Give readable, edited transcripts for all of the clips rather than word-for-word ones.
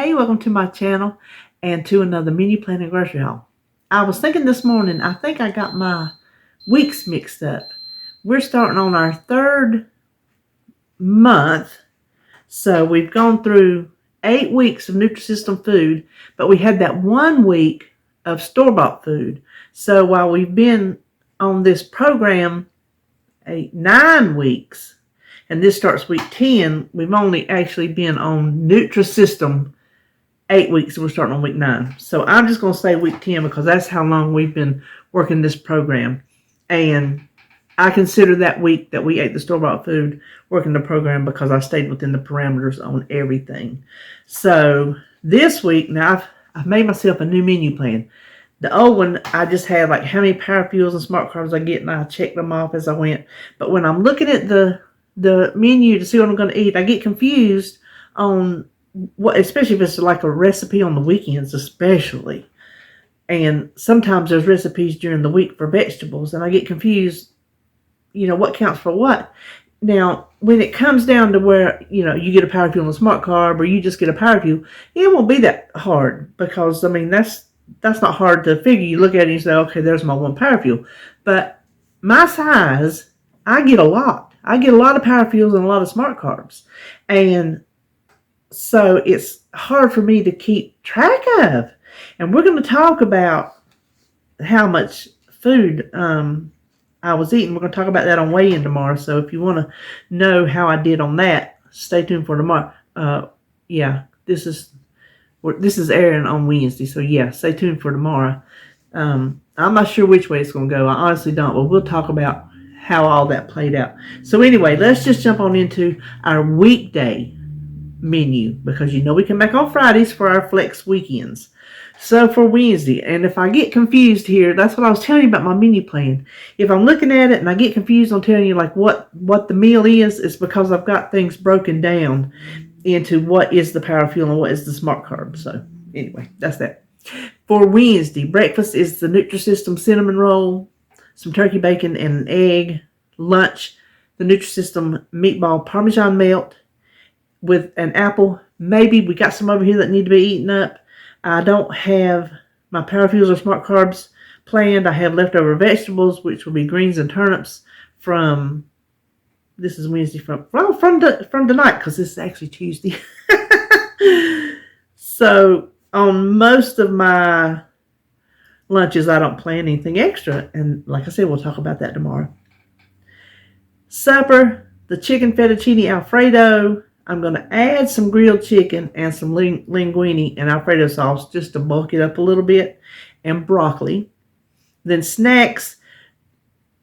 Hey, welcome to my channel and to another menu planning grocery haul. I was thinking this morning, I think I got my weeks mixed up. We're starting on our third month, so we've gone through 8 weeks of Nutrisystem food, but we had that 1 week of store-bought food. So while we've been on this program 9 weeks, and this starts week 10, we've only actually been on Nutrisystem 8 weeks, and we're starting on week 9. So I'm just going to say week 10 because that's how long we've been working this program. And I consider that week that we ate the store-bought food working the program because I stayed within the parameters on everything. So this week, now I've made myself a new menu plan. The old one, I just had like how many power fuels and smart carbs I get, and I checked them off as I went. But when I'm looking at the menu to see what I'm going to eat, I get confused on what, especially if it's like a recipe on the weekends, especially. And sometimes there's recipes during the week for vegetables, and I get confused, what counts for what. Now, when it comes down to where, you get a power fuel and a smart carb, or you just get a power fuel, it won't be that hard because, that's not hard to figure. You look at it and you say, okay, there's my one power fuel. But my size, I get a lot. I get a lot of power fuels and a lot of smart carbs. And so it's hard for me to keep track of. And we're going to talk about how much food I was eating. We're going to talk about that on weigh-in tomorrow. So if you want to know how I did on that, stay tuned for tomorrow. This is airing on Wednesday, so yeah, stay tuned for tomorrow. I'm not sure which way it's going to go. I honestly don't, but we'll talk about how all that played out. So anyway, let's just jump on into our weekday menu because we come back on Fridays for our flex weekends. So for Wednesday, and if I get confused here, that's what I was telling you about my menu plan. If I'm looking at it and I get confused on telling you like what the meal is, it's because I've got things broken down into what is the power fuel and what is the smart carb. So anyway, that's that. For Wednesday, breakfast is the Nutrisystem cinnamon roll, some turkey bacon and an egg. Lunch, the Nutrisystem meatball Parmesan melt with an apple. Maybe we got some over here that need to be eaten up. I don't have my power fuels or smart carbs planned. I have leftover vegetables, which will be greens and turnips from... This is Wednesday from tonight because this is actually Tuesday. So on most of my lunches, I don't plan anything extra. And like I said, we'll talk about that tomorrow. Supper, the chicken fettuccine Alfredo. I'm going to add some grilled chicken and some linguine and Alfredo sauce just to bulk it up a little bit. And broccoli. Then snacks.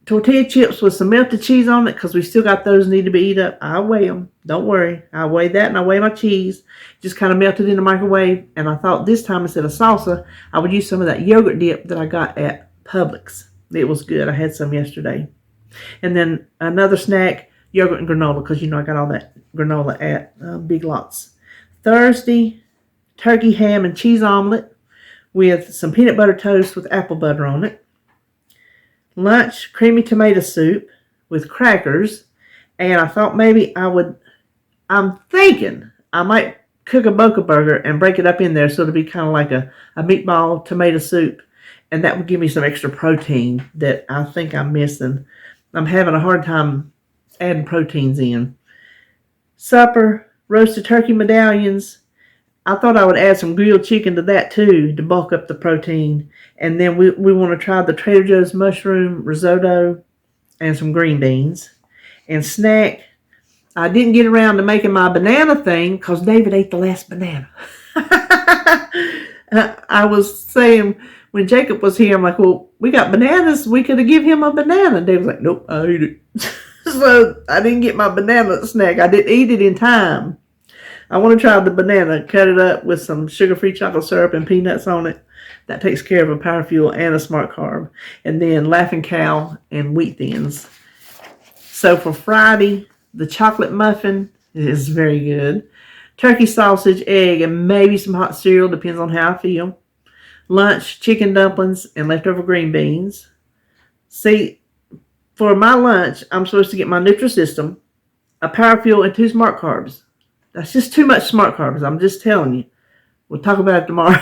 Tortilla chips with some melted cheese on it because we still got those need to be eaten up. I weigh them. Don't worry. I weigh that and I weigh my cheese. Just kind of melted in the microwave. And I thought this time instead of salsa, I would use some of that yogurt dip that I got at Publix. It was good. I had some yesterday. And then another snack, yogurt and granola because I got all that granola at Big Lots. Thursday, turkey, ham, and cheese omelet with some peanut butter toast with apple butter on it. Lunch, creamy tomato soup with crackers. And I thought maybe I'm thinking I might cook a Boca burger and break it up in there so it'll be kind of like a meatball tomato soup. And that would give me some extra protein that I think I'm missing. I'm having a hard time adding proteins in. Supper, roasted turkey medallions. I thought I would add some grilled chicken to that too to bulk up the protein. And then we want to try the Trader Joe's mushroom risotto and some green beans. And snack, I didn't get around to making my banana thing because David ate the last banana. I was saying when Jacob was here, I'm like, well, we got bananas. We could have given him a banana. And David was like, nope, I ate it. So I didn't get my banana snack. I didn't eat it in time. I want to try the banana, cut it up with some sugar-free chocolate syrup and peanuts on it. That takes care of a power fuel and a smart carb. And then Laughing Cow and wheat thins. So for Friday, the chocolate muffin is very good. Turkey sausage, egg, and maybe some hot cereal, depends on how I feel. Lunch, chicken dumplings and leftover green beans. See, for my lunch, I'm supposed to get my Nutrisystem, a power fuel, and 2 smart carbs. That's just too much smart carbs. I'm just telling you. We'll talk about it tomorrow.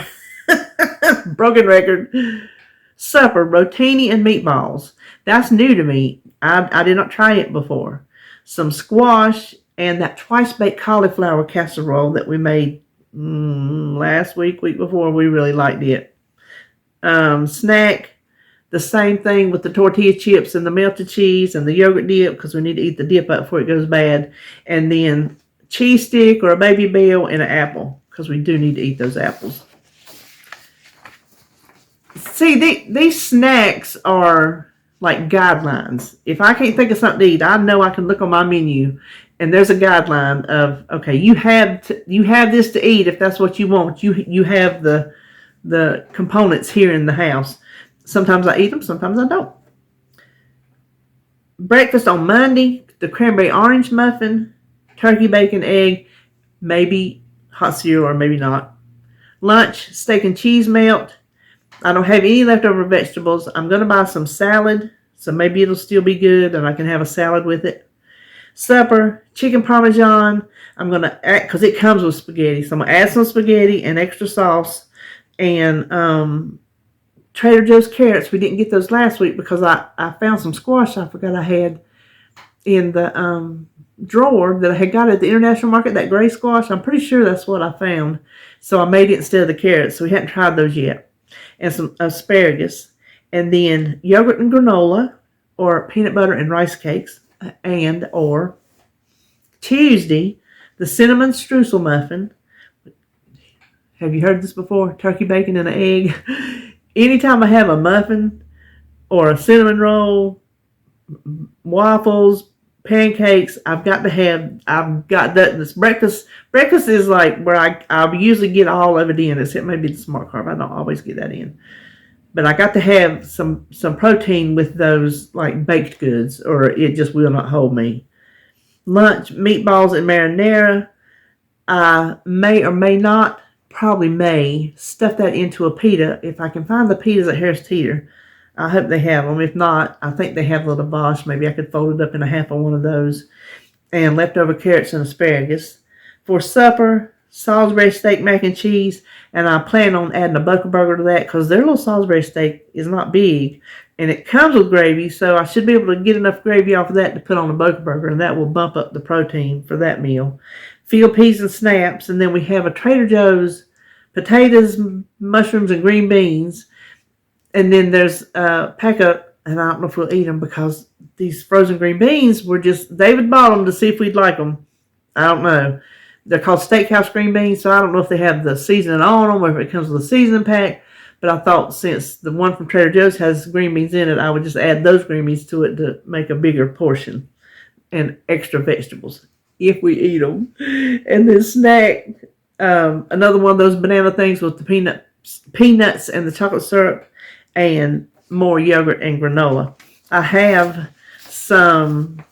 Broken record. Supper, rotini and meatballs. That's new to me. I did not try it before. Some squash and that twice-baked cauliflower casserole that we made last week before. We really liked it. Snack, the same thing with the tortilla chips and the melted cheese and the yogurt dip, because we need to eat the dip up before it goes bad. And then cheese stick or a Baby Bell and an apple, because we do need to eat those apples. See, these snacks are like guidelines. If I can't think of something to eat, I know I can look on my menu and there's a guideline of, okay, you have this to eat if that's what you want. You have the components here in the house. Sometimes I eat them, sometimes I don't. Breakfast on Monday, the cranberry orange muffin, turkey, bacon, egg, maybe hot cereal or maybe not. Lunch, steak and cheese melt. I don't have any leftover vegetables. I'm going to buy some salad, so maybe it'll still be good and I can have a salad with it. Supper, chicken parmesan. I'm going to add, because it comes with spaghetti, so I'm going to add some spaghetti and extra sauce. And Trader Joe's carrots. We didn't get those last week because I found some squash I forgot I had in the drawer that I had got at the international market, that gray squash. I'm pretty sure that's what I found. So I made it instead of the carrots. So we hadn't tried those yet. And some asparagus, and then yogurt and granola, or peanut butter and rice cakes, and or Tuesday, the cinnamon streusel muffin. Have you heard this before? Turkey, bacon, and an egg. Anytime I have a muffin or a cinnamon roll, waffles, pancakes, I've got that. This breakfast is like where I'll usually get all of it in, except maybe the smart carb. I don't always get that in, but I got to have some protein with those like baked goods, or it just will not hold me. Lunch, meatballs and marinara. I may or may not, probably may, stuff that into a pita if I can find the pitas at Harris Teeter. I hope they have them. If not, I think they have little bosh. Maybe I could fold it up in a half of one of those. And leftover carrots and asparagus. For supper, Salisbury steak, mac and cheese. And I plan on adding a bucket burger to that because their little Salisbury steak is not big. And it comes with gravy, so I should be able to get enough gravy off of that to put on a bucket burger. And that will bump up the protein for that meal. Field peas and snaps. And then we have a Trader Joe's potatoes, mushrooms, and green beans. And then there's a pack of, and I don't know if we'll eat them because these frozen green beans were just, David bought them to see if we'd like them. I don't know. They're called Steakhouse green beans, so I don't know if they have the seasoning on them or if it comes with a seasoning pack. But I thought since the one from Trader Joe's has green beans in it, I would just add those green beans to it to make a bigger portion and extra vegetables if we eat them. And then snack, another one of those banana things with the peanuts and the chocolate syrup. And more yogurt and granola. I have some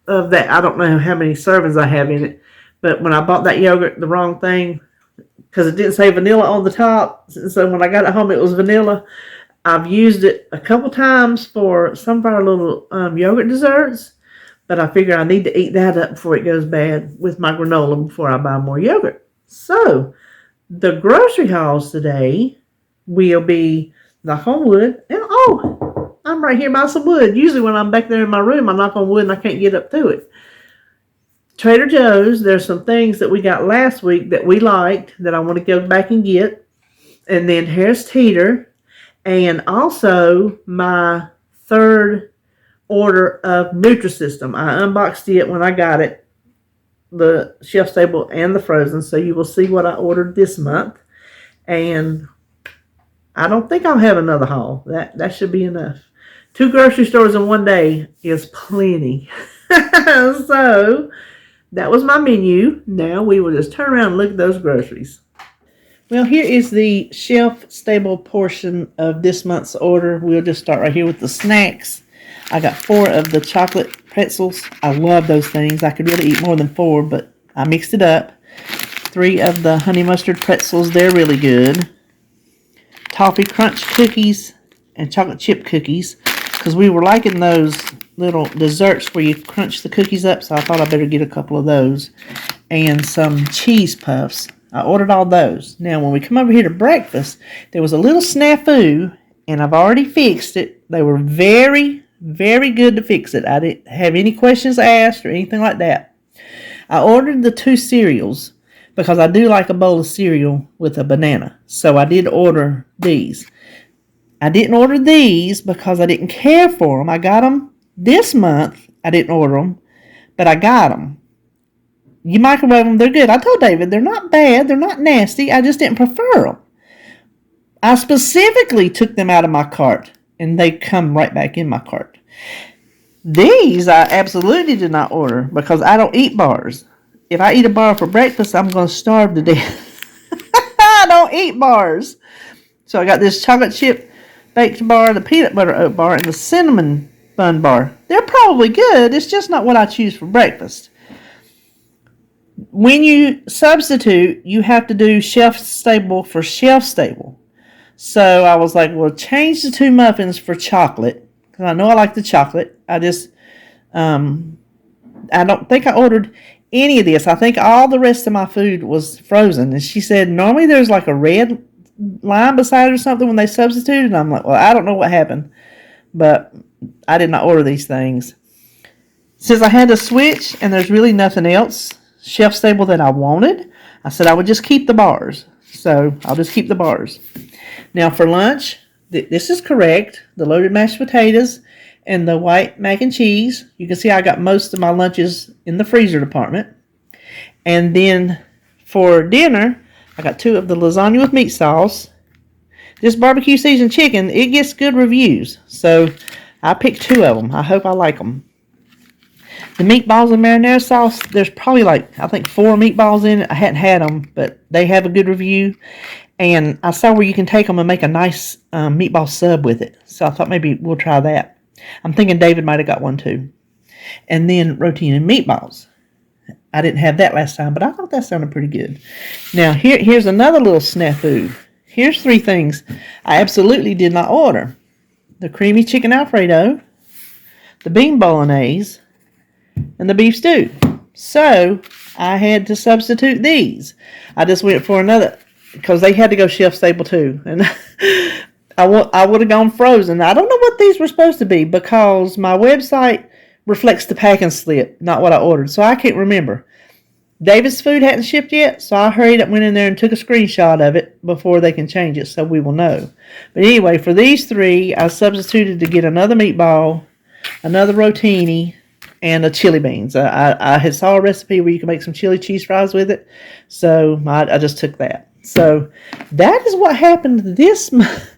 of that. I don't know how many servings I have in it. But when I bought that yogurt, the wrong thing, because it didn't say vanilla on the top. So when I got it home, it was vanilla. I've used it a couple times for some of our little yogurt desserts. But I figure I need to eat that up before it goes bad with my granola before I buy more yogurt. So the grocery hauls today will be knock on wood. And I'm right here by some wood. Usually when I'm back there in my room, I knock on wood and I can't get up to it. Trader Joe's, there's some things that we got last week that we liked that I want to go back and get. And then Harris Teeter. And also my third order of Nutrisystem. I unboxed it when I got it. The shelf stable and the frozen. So you will see what I ordered this month. And I don't think I'll have another haul. That should be enough. 2 grocery stores in one day is plenty. So that was my menu. Now we will just turn around and look at those groceries. Well, here is the shelf stable portion of this month's order. We'll just start right here with the snacks. I got 4 of the chocolate pretzels. I love those things. I could really eat more than 4, but I mixed it up. 3 of the honey mustard pretzels. They're really good. Toffee crunch cookies and chocolate chip cookies, because we were liking those little desserts where you crunch the cookies up, so I thought I better get a couple of those. And some cheese puffs. I ordered all those. Now, when we come over here to breakfast, there was a little snafu, and I've already fixed it. They were very, very good to fix it. I didn't have any questions asked or anything like that. I ordered the 2 cereals because I do like a bowl of cereal with a banana. So I did order these. I didn't order these because I didn't care for them. I got them this month. I didn't order them, but I got them. You microwave them, they're good. I told David, they're not bad. They're not nasty. I just didn't prefer them. I specifically took them out of my cart, and they come right back in my cart. These I absolutely did not order because I don't eat bars. If I eat a bar for breakfast, I'm going to starve to death. I don't eat bars. So I got this chocolate chip baked bar, the peanut butter oat bar, and the cinnamon bun bar. They're probably good. It's just not what I choose for breakfast. When you substitute, you have to do shelf stable for shelf stable. So I was like, well, change the 2 muffins for chocolate. Because I know I like the chocolate. I don't think I ordered any of this. I think all the rest of my food was frozen. And she said, normally there's like a red line beside it or something when they substituted. And I'm like, well, I don't know what happened. But I did not order these things. Since I had to switch and there's really nothing else shelf stable that I wanted, I said I would just keep the bars. So I'll just keep the bars. Now for lunch, this is correct. The loaded mashed potatoes and the white mac and cheese. You can see I got most of my lunches in the freezer department. And then for dinner, I got 2 of the lasagna with meat sauce. This barbecue seasoned chicken, it gets good reviews. So I picked 2 of them. I hope I like them. The meatballs and marinara sauce, there's probably like, I think 4 meatballs in it. I hadn't had them, but they have a good review. And I saw where you can take them and make a nice meatball sub with it. So I thought maybe we'll try that. I'm thinking David might have got one too. And then rotini and meatballs. I didn't have that last time, but I thought that sounded pretty good. Now, here's another little snafu. Here's 3 things I absolutely did not order. The creamy chicken Alfredo, the bean bolognese, and the beef stew. So I had to substitute these. I just went for another because they had to go shelf stable too. And I would have gone frozen. I don't know what these were supposed to be because my website reflects the packing slip, not what I ordered. So I can't remember. David's food hadn't shipped yet, so I hurried up, went in there and took a screenshot of it before they can change it so we will know. But anyway, for these 3, I substituted to get another meatball, another rotini, and a chili beans. I had saw a recipe where you can make some chili cheese fries with it, so I just took that. So that is what happened this month.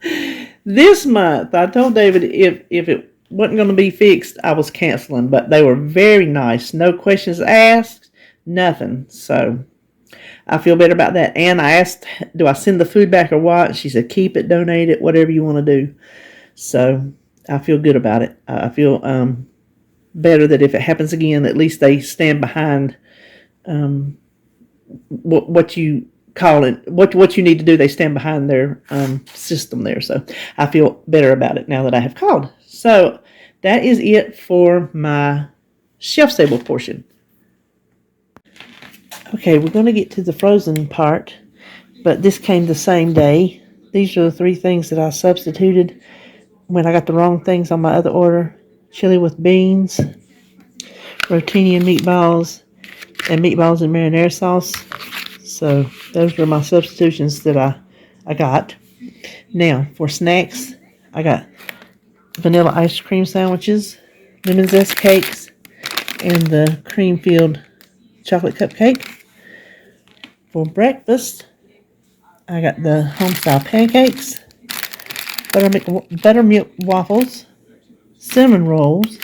This month, I told David if it wasn't going to be fixed, I was canceling, but they were very nice. No questions asked, nothing. So I feel better about that. And I asked, do I send the food back or what? She said, keep it, donate it, whatever you want to do. So I feel good about it. I feel better that if it happens again, at least they stand behind what you call it, what you need to do. They stand behind their system there. So I feel better about it now that I have called. So that is it for my shelf stable portion. Okay, we're going to get to the frozen part, but this came the same day. These are the 3 things that I substituted when I got the wrong things on my other order. Chili with beans, rotini and meatballs and marinara sauce. So those were my substitutions that I got. Now, for snacks, I got vanilla ice cream sandwiches, lemon zest cakes, and the cream-filled chocolate cupcake. For breakfast, I got the home-style pancakes, buttermilk waffles, cinnamon rolls,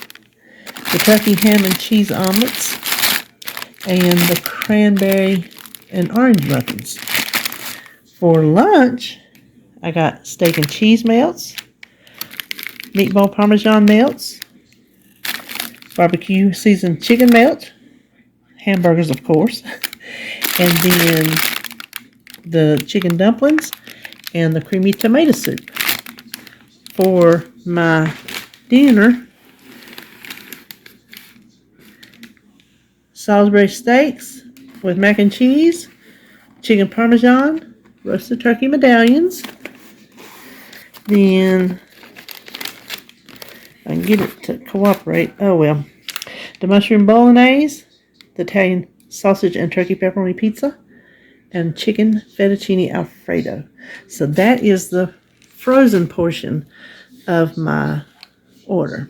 Kentucky ham and cheese omelets, and the cranberry and orange muffins. For lunch, I got steak and cheese melts, meatball parmesan melts, barbecue seasoned chicken melt, hamburgers of course, and then the chicken dumplings and the creamy tomato soup. For my dinner, Salisbury steaks with mac and cheese, chicken parmesan, roasted turkey medallions. Then I can get it to cooperate. Oh well. The mushroom bolognese, the Italian sausage and turkey pepperoni pizza, and chicken fettuccine alfredo. So that is the frozen portion of my order.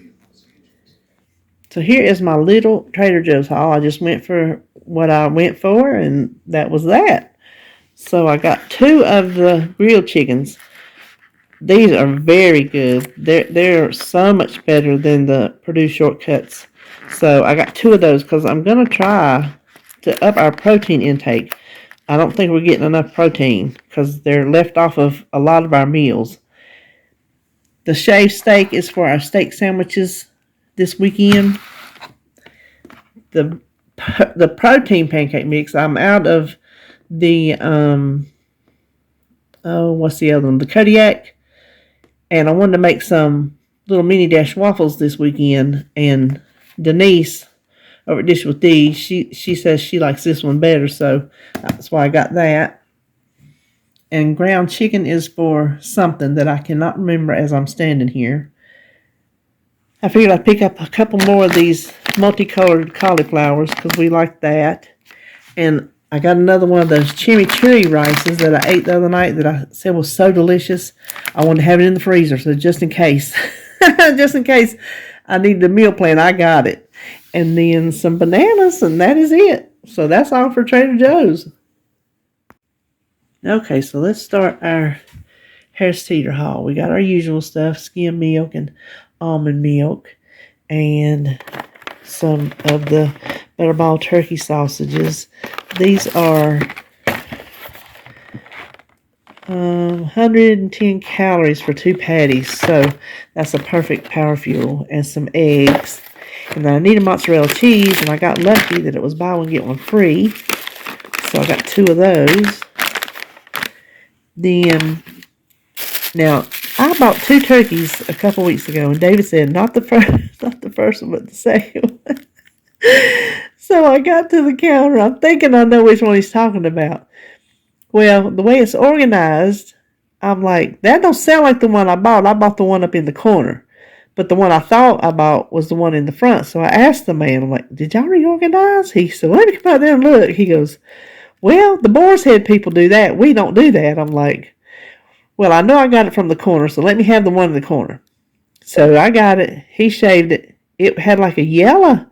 So here is my little Trader Joe's haul. I just went for what I went for, and that was that. So I got 2 of the grilled chickens. These are very good. They're so much better than the Purdue Shortcuts. So I got 2 of those because I'm going to try to up our protein intake. I don't think we're getting enough protein because they're left off of a lot of our meals. The shaved steak is for our steak sandwiches this weekend. The protein pancake mix, I'm out of the, what's the other one? The Kodiak. And I wanted to make some little mini dash waffles this weekend. And Denise, over at Dish with D, she says she likes this one better. So that's why I got that. And ground chicken is for something that I cannot remember as I'm standing here. I figured I'd pick up a couple more of these multicolored cauliflowers because we like that. And I got another one of those chimichurri rices that I ate the other night that I said was so delicious. I wanted to have it in the freezer, so just in case. Just in case I need the meal plan, I got it. And then some bananas, and that is it. So that's all for Trader Joe's. Okay, so let's start our Harris Teeter haul. We got our usual stuff, skim milk and almond milk, and some of the Butterball turkey sausages. These are 110 calories for 2 patties, so that's a perfect power fuel, and some eggs. And then I need a mozzarella cheese, and I got lucky that it was buy one, get one free. So I got 2 of those. Then, now, I bought 2 turkeys a couple weeks ago, and David said, not the first one, but the second one. So I got to the counter. I'm thinking I know which one he's talking about. Well, the way it's organized, I'm like, that don't sound like the one I bought. I bought the one up in the corner. But the one I thought I bought was the one in the front. So I asked the man, I'm like, did y'all reorganize? He said, let me come out there and look. He goes, well, the Boar's Head people do that. We don't do that. I'm like, well, I know I got it from the corner, so let me have the one in the corner. So I got it. He shaved it. It had like a yellow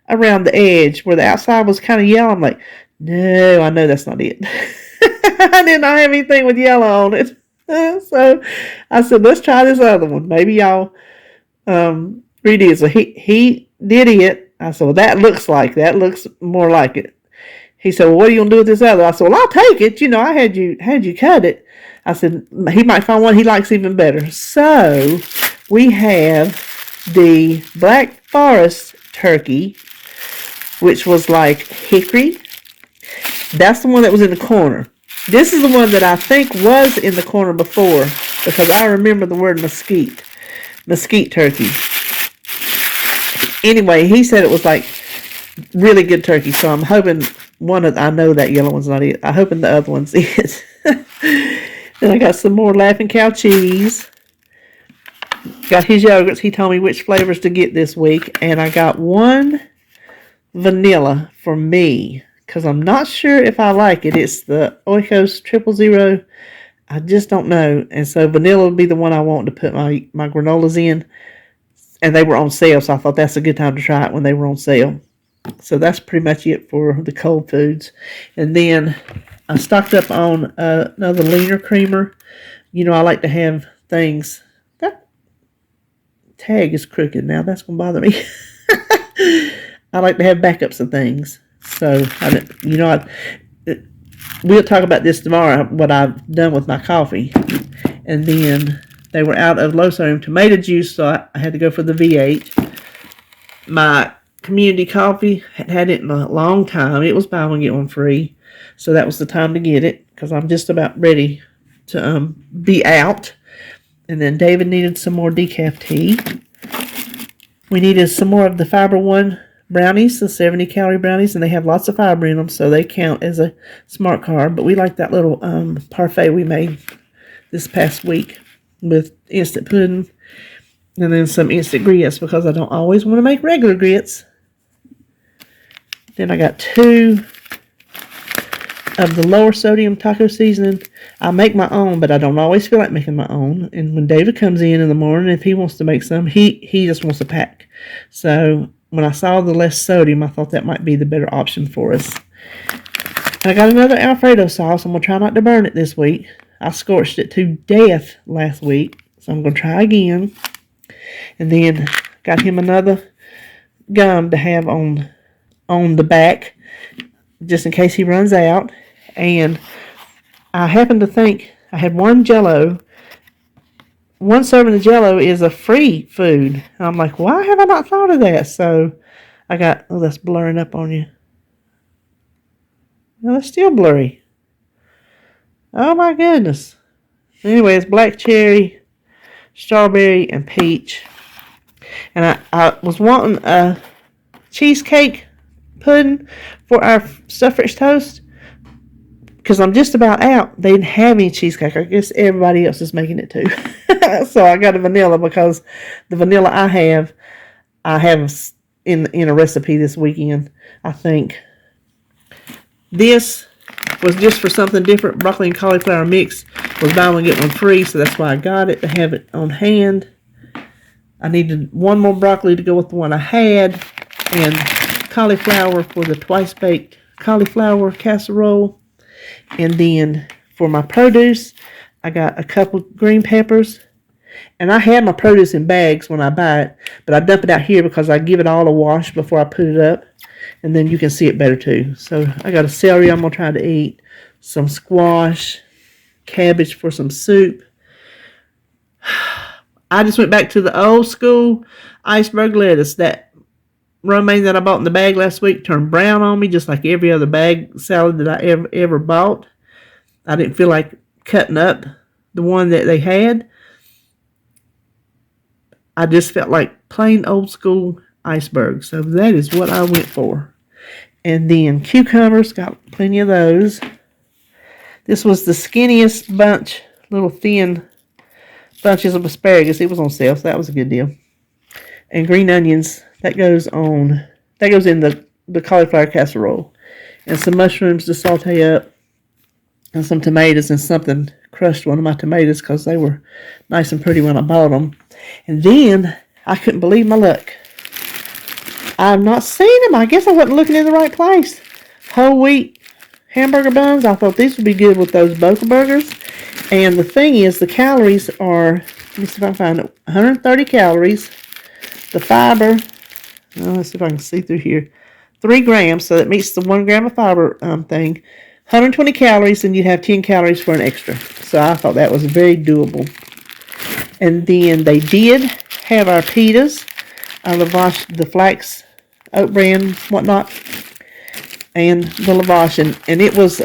around the edge where the outside was kind of yellow. I'm like, no, I know that's not it. I did not have anything with yellow on it. So I said, let's try this other one. Maybe y'all redid. So he did it. I said, well, that looks more like it. He said, well, what are you going to do with this other? I said, well, I'll take it. You know, I had you cut it. I said, he might find one he likes even better. So we have the Black Forest turkey, which was like hickory. That's the one that was in the corner. This is the one that I think was in the corner before, because I remember the word mesquite turkey. Anyway, he said it was like really good turkey, so I'm hoping I know that yellow one's not it. I'm hoping the other one's it. Then I got some more Laughing Cow cheese. Got his yogurts. He told me which flavors to get this week, and I got one vanilla for me, because I'm not sure if I like it. It's the Oikos 000. I just don't know. And so vanilla would be the one I want to put my granolas in. And they were on sale, so I thought that's a good time to try it when they were on sale. So that's pretty much it for the cold foods. And then I stocked up on another leaner creamer. You know, I like to have things. That tag is crooked now. That's going to bother me. I like to have backups of things. So, we'll talk about this tomorrow, what I've done with my coffee. And then they were out of low sodium tomato juice, so I had to go for the V8. My community coffee had it in a long time. It was buy one, get one free. So that was the time to get it, because I'm just about ready to be out. And then David needed some more decaf tea. We needed some more of the Fiber One brownies, the 70-calorie brownies, and they have lots of fiber in them, so they count as a smart carb. But we like that little parfait we made this past week with instant pudding and then some instant grits because I don't always want to make regular grits. Then I got 2 of the lower sodium taco seasoning. I make my own, but I don't always feel like making my own. And when David comes in the morning, if he wants to make some, he just wants a pack. So when I saw the less sodium, I thought that might be the better option for us. I got another Alfredo sauce. I'm going to try not to burn it this week. I scorched it to death last week, so I'm going to try again. And then got him another gum to have on the back, just in case he runs out. And I happened to think I had one Jell-O. One serving of Jell-O is a free food. And I'm like, why have I not thought of that? So I got, oh, that's blurring up on you. No, that's still blurry. Oh my goodness. Anyway, it's black cherry, strawberry, and peach. And I was wanting a cheesecake pudding for our stuffed French toast because I'm just about out. They didn't have any cheesecake. I guess everybody else is making it too. So I got a vanilla because the vanilla I have in a recipe this weekend. I think this was just for something different. Broccoli and cauliflower mix was buy one get one free, so that's why I got it, to have it on hand. I needed one more broccoli to go with the one I had, and cauliflower for the twice baked cauliflower casserole. And then for my produce, I got a couple green peppers. And I have my produce in bags when I buy it, but I dump it out here because I give it all a wash before I put it up. And then you can see it better too. So I got a celery I'm going to try to eat, some squash, cabbage for some soup. I just went back to the old school iceberg lettuce. That romaine that I bought in the bag last week turned brown on me, just like every other bag salad that I ever bought. I didn't feel like cutting up the one that they had. I just felt like plain old school iceberg. So that is what I went for. And then cucumbers, got plenty of those. This was the skinniest bunch, little thin bunches of asparagus. It was on sale, so that was a good deal. And green onions, that goes in the cauliflower casserole. And some mushrooms to saute up. And some tomatoes, and something crushed one of my tomatoes because they were nice and pretty when I bought them. And then I couldn't believe my luck. I've not seen them. I guess I wasn't looking in the right place. Whole wheat hamburger buns. I thought these would be good with those Boca burgers. And the thing is, the calories are, let me see if I can find it, 130 calories. The fiber, let's see if I can see through here, 3 grams, so that meets the 1 gram of fiber thing. 120 calories, and you'd have 10 calories for an extra. So I thought that was very doable. And then they did have our pitas, our lavash, the flax, oat bran, whatnot, and the lavash. And it was,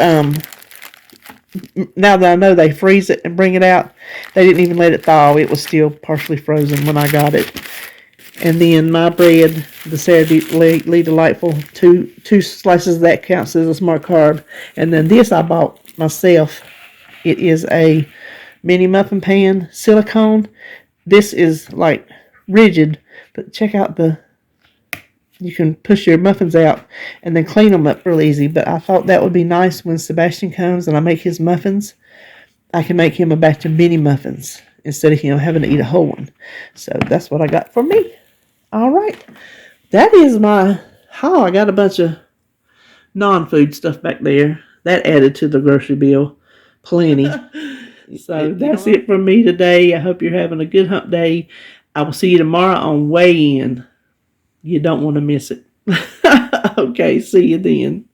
now that I know they freeze it and bring it out, they didn't even let it thaw. It was still partially frozen when I got it. And then my bread, the Saturday Delightful, two slices of that counts as a smart carb. And then this I bought myself. It is a mini muffin pan, silicone. This is like rigid, but check out you can push your muffins out and then clean them up real easy. But I thought that would be nice when Sebastian comes and I make his muffins. I can make him a batch of mini muffins instead of him having to eat a whole one. So that's what I got for me. All right. That is my haul. I got a bunch of non-food stuff back there. That added to the grocery bill. Plenty. So that's it from me today. I hope you're having a good hump day. I will see you tomorrow on Weigh In. You don't want to miss it. Okay, see you then.